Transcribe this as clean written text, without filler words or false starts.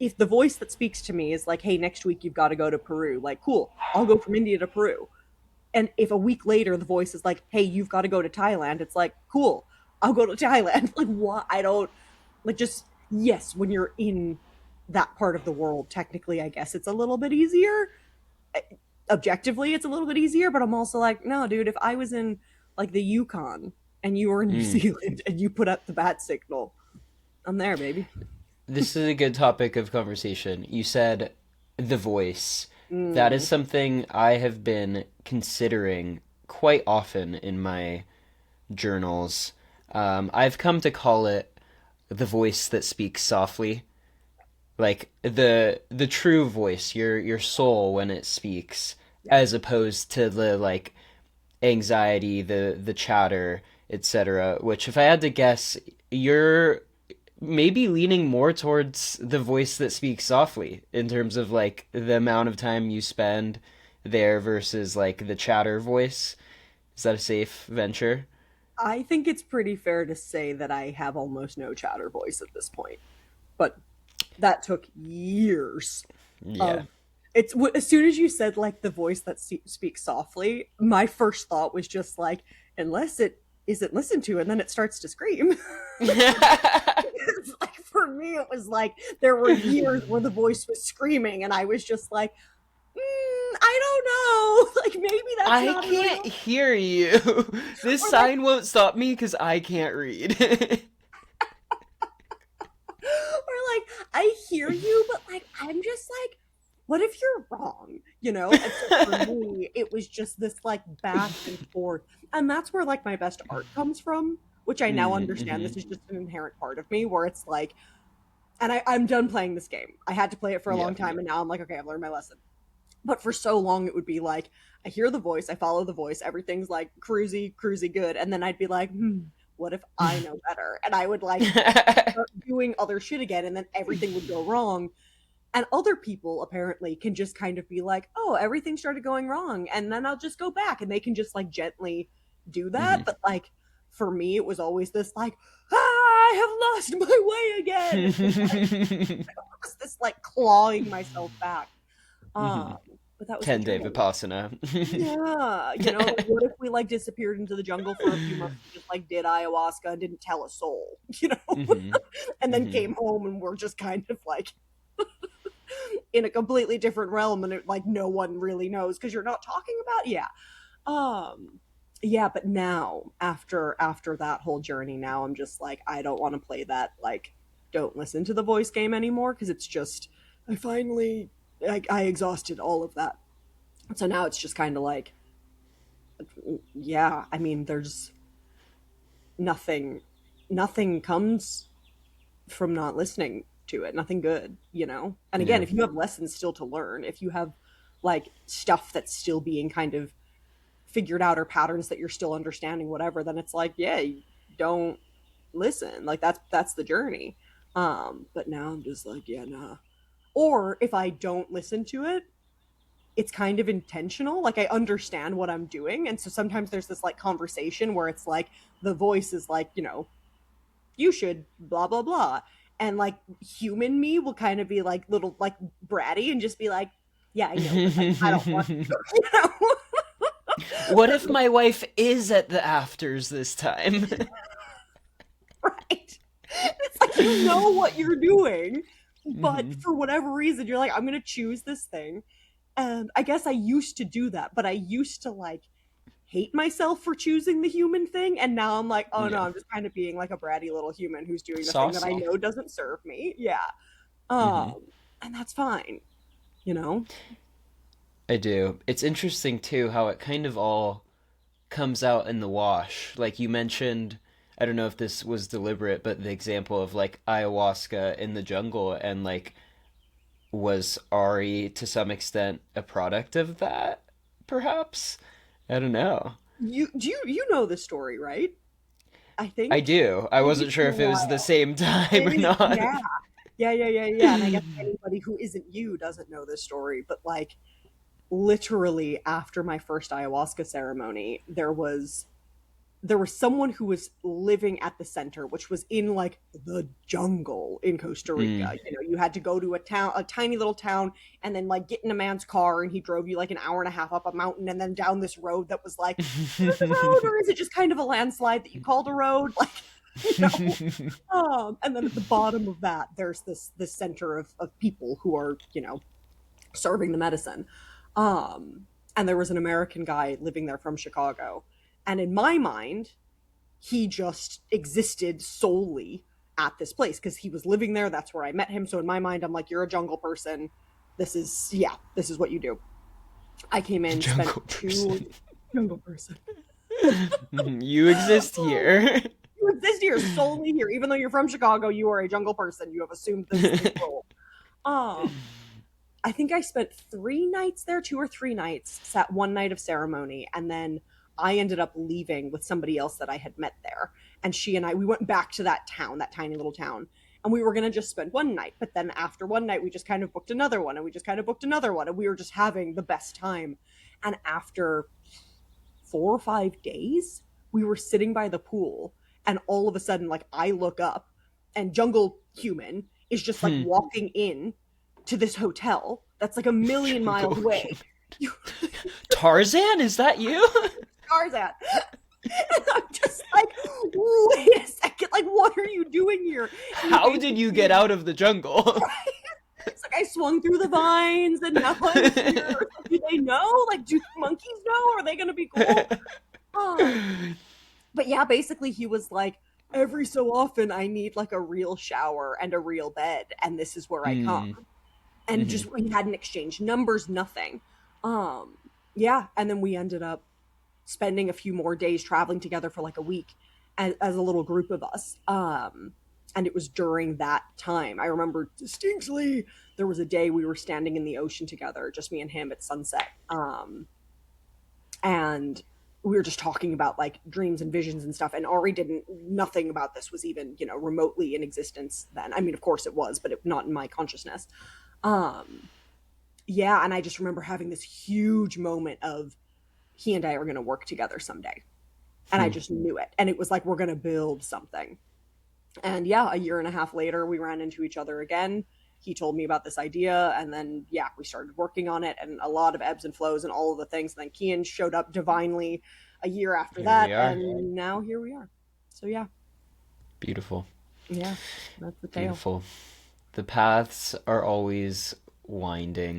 if the voice that speaks to me is like, hey, next week you've got to go to Peru, like, cool, I'll go from India to Peru. And if a week later the voice is like, hey, you've got to go to Thailand, it's like, cool, I'll go to Thailand. Like, what? I don't, like, just, yes, when you're in that part of the world, technically, I guess it's a little bit easier. Objectively, it's a little bit easier, but I'm also like, no, dude, if I was in like the Yukon and you were in New Mm. Zealand and you put up the bat signal, I'm there, baby. This is a good topic of conversation. You said the voice. That is Mm, something I have been considering quite often in my journals. I've come to call it the voice that speaks softly, like the true voice, your soul when it speaks, yeah. as opposed to the like anxiety, the chatter, etc. Which, if I had to guess, you're maybe leaning more towards the voice that speaks softly in terms of like the amount of time you spend there versus like the chatter voice. Is that a safe venture? I think it's pretty fair to say that I have almost no chatter voice at this point, but that took years Yeah. of it's as soon as you said like the voice that speaks softly, my first thought was just like, unless it isn't listened to and then it starts to scream. It's like for me it was like there were years where the voice was screaming and I was just like, I don't know. Like maybe that's I not a can't real, hear you. This or like, sign won't stop me because I can't read. or like I hear you, but like I'm just like, what if you're wrong? And so for me it was just this like back and forth, and that's where like my best art comes from, which I now understand Mm-hmm. this is just an inherent part of me, where it's like, and I'm done playing this game. I had to play it for a Yeah. long time, and now I'm like, okay, I've learned my lesson. But for so long it would be like, I hear the voice, I follow the voice, everything's like cruisy cruisy good, and then I'd be like, what if I know better? And I would like start doing other shit again, and then everything would go wrong. And other people apparently can just kind of be like, oh, everything started going wrong, and then I'll just go back, and they can just like gently do that. But like for me it was always this like, I have lost my way again. It was like, it was this like clawing myself back. um but that was the 10-day journey. Vipassana. Yeah, like what if we like disappeared into the jungle for a few months and just like did ayahuasca and didn't tell a soul, Hmm. and then Hmm. came home and we're just kind of like in a completely different realm, and it, like no one really knows because you're not talking about, yeah. um yeah, but now after that whole journey, now I'm just like, I don't want to play that like don't listen to the voice game anymore, because it's just, I finally, I exhausted all of that. So now it's just kind of like, yeah, I mean, there's nothing, nothing comes from not listening to it. Nothing good. And again, Yeah. if you have lessons still to learn, if you have like stuff that's still being kind of figured out, or patterns that you're still understanding, whatever, then it's like, yeah, you don't listen. Like that's the journey. But now I'm just like, yeah, nah. Or if I don't listen to it, it's kind of intentional. Like I understand what I'm doing. And so sometimes there's this like conversation where it's like the voice is like, you should blah blah blah. And like human me will kind of be like little like bratty and just be like, yeah, I know, but like I don't want to, What if my wife is at the afters this time? right? It's like, you know what you're doing, but Hmm. for whatever reason you're like, I'm gonna choose this thing. And I guess I used to do that, but I used to like hate myself for choosing the human thing, and now I'm like, oh no, Yeah. I'm just kind of being like a bratty little human who's doing the thing that I Saucy. know doesn't serve me. Yeah. Hmm. And that's fine, you know? I do. It's interesting too how it kind of all comes out in the wash. Like you mentioned, I don't know if this was deliberate, but the example of like ayahuasca in the jungle, and like was Ari to some extent a product of that, perhaps? I don't know. You know the story, right? I I think do. I maybe wasn't it's been sure a if it was the while. same time or It is, not. yeah. Yeah, yeah, yeah, yeah. And I guess anybody who isn't you doesn't know this story, but like literally after my first ayahuasca ceremony, there was there was someone who was living at the center, which was in like the jungle in Costa Rica. Mm. You know, you had to go to a town, a tiny little town, and then like get in a man's car, and he drove you like an hour and a half up a mountain and then down this road that was like, is it a road or is it just kind of a landslide that you called a road? Like, you know. And then at the bottom of that, there's this center of people who are, you know, serving the medicine. Um, and there was an American guy living there from Chicago. And in my mind, he just existed solely at this place because he was living there. That's where I met him. So in my mind, I'm like, you're a jungle person. This is, yeah, this is what you do. I came in, spent Jungle person. two jungle person. You exist here. You exist here solely here. Even though you're from Chicago, you are a jungle person. You have assumed this role. Um, I think I spent 3 nights there, 2 or 3 nights, sat one night of ceremony, and then I ended up leaving with somebody else that I had met there. And she and I, we went back to that town, that tiny little town, and we were going to just spend one night. But then after one night, we just kind of booked another one, and we just kind of booked another one, and we were just having the best time. And after 4 or 5 days, we were sitting by the pool, and all of a sudden, like, I look up, and jungle human is just like Hmm. walking in to this hotel that's like a million miles Jungle away. human. Tarzan, is that you? Stars at. And I'm just like, wait a second, like, what are you doing here? And he How did you get basically, out of the jungle? it's like I swung through the vines and now I'm here. Do they know? Like, do monkeys know? Are they gonna be cool? But yeah, basically he was like, every so often I need like a real shower and a real bed, and this is where I come. Hmm. And Hmm. just we hadn't exchanged numbers, nothing. Um, yeah, and then we ended up spending a few more days traveling together for like a week as a little group of us. And it was during that time I remember distinctly there was a day we were standing in the ocean together, just me and him at sunset. And we were just talking about like dreams and visions and stuff, and Ari didn't, nothing about this was even, you know, remotely in existence then. I mean, of course it was, but not in my consciousness. um yeah, and I just remember having this huge moment of he and I are going to work together someday. And I Hmm. just knew it. And it was like, we're going to build something. And yeah, a year and a half later, we ran into each other again. He told me about this idea. And then, yeah, we started working on it, and a lot of ebbs and flows and all of the things. And then Kian showed up divinely a year after Here we that. are. And now here we are. So yeah, Beautiful. yeah, that's the tale. Beautiful. The paths are always winding.